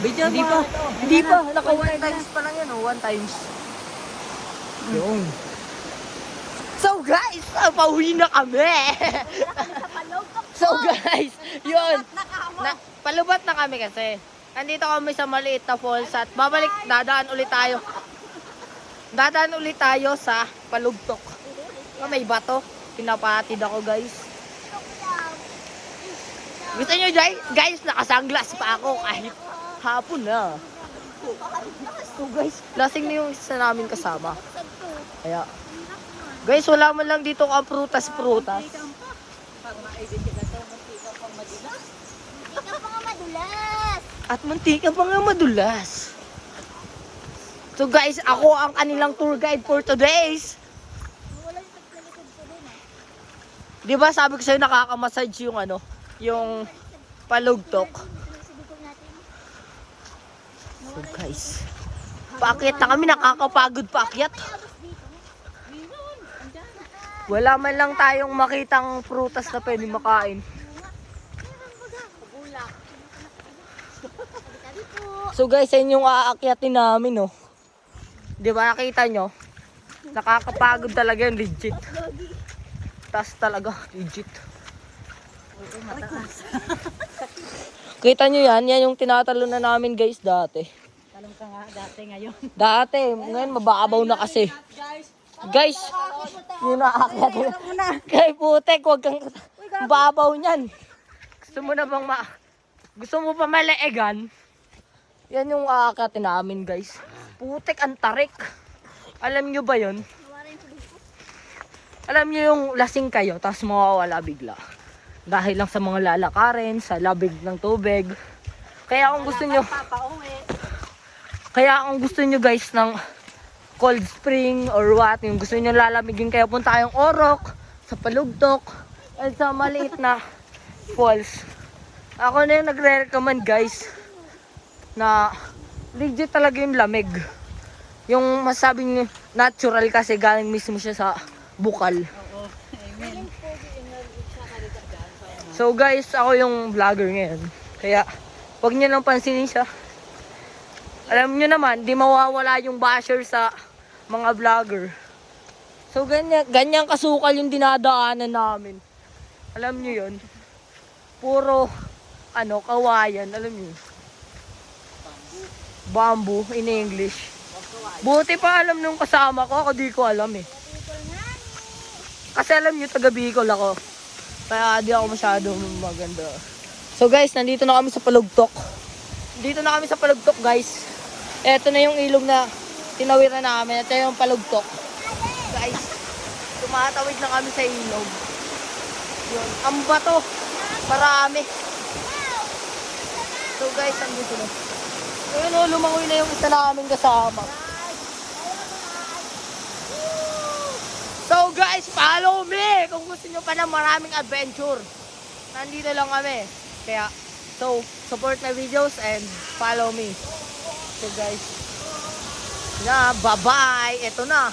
Video Hindi pa. pa. Hindi pa. Naka 1 times pa lang yan, oh. 1 times. Yung. So guys, pauwi na kami. So guys, yun. Palubat na kami kasi. Nandito kami sa maliit na falls at dadaan ulit tayo. Dadaan ulit tayo sa Palugtok. May bato. Pinapatid ako guys. Gusto nyo guys, nakasanglas pa ako kahit hapon na. So guys, lasing na yung isa namin kasama. Kaya, guys, wala man lang dito ang prutas-prutas. At mantika pa nga madulas. So guys, ako ang kanilang tour guide for today's. Di ba sabi ko sa'yo nakakamassage yung ano, yung Palugtok. So guys, paakyat na kami, nakakapagod paakyat. Wala man lang tayong makitang prutas na pwede makain. So guys, yan yung aakyatin namin, oh. Di ba nakita nyo? Nakakapagod talaga yun, legit. Taas talaga, legit. Kita nyo yan, yan yung tinatalo na namin guys dati. Talong ka nga dati ngayon. Dati, ngayon mababaw na kasi. Guys, yun nakaakyat. Kay putek, huwag kang babaw niyan. Gusto mo na bang gusto mo pa maleegan? Yan yung aakyatin namin guys. Putek, ang tarik. Alam nyo ba yun? Alam nyo yung lasing kayo, tapos mawawala bigla. Dahil lang sa mga lalakarin, sa labig ng tubig. Kaya kung gusto nyo guys ng cold spring or what, yung gusto nyo lalamigin kayo, punta kayong Orok, sa Palugtok, at sa maliit na falls. Ako na yung nagre-recommend guys, na legit talaga yung lamig. Yung masabing natural kasi galing mismo siya sa bukal. So guys, ako yung vlogger ngayon. Kaya, wag niyo nang pansinin siya. Alam niyo naman, di mawawala yung basher sa mga vlogger. So ganyan kasukal yung dinadaanan namin. Alam niyo yun? Puro, kawayan. Alam niyo? Bamboo in English. Buti pa alam nung kasama ko, ako di ko alam eh. Kasi alam niyo, taga Bicol ako. Kaya di ako masyadong maganda. So guys, nandito na kami sa Palugtok. Dito na kami sa Palugtok guys. Ito na yung ilog na tinawiran namin. Ito yung Palugtok. Guys, tumatawid na kami sa ilog. Yun. Ang bato. Marami. So guys, nandito na. Ayun o, lumangoy na yung isa namin kasama. So guys, follow me kung gusto nyo pa ng maraming adventure. Nandito lang kami. Kaya, support my videos and follow me. So guys, bye-bye. Ito na.